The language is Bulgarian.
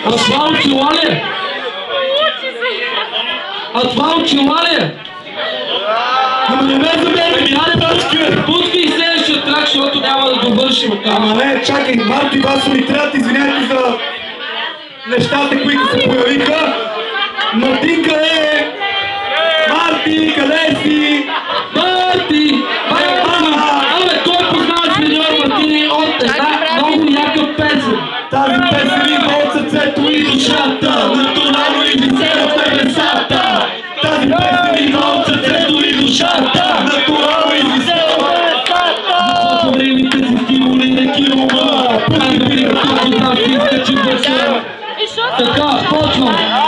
А това очила ли е? А това очила ли е? Ама не ме забере, пускай и следващия трак, защото няма да довършим. Ама не, чакай, Марто и Васо ми трябва да извиняйте за нещата, които се появиха. Мартин къде е? Марти, къде си? Марти! Абе, той познава сеньор Мартини от една много яка песен. Тази песен идва от сърцето и душата, натурално и висела в небесата. Тази песен идва от сърцето и душата, натурално и висела в небесата. За времените си стимулирайки ума, прави ми като да си изкачи върша. Така, почвам.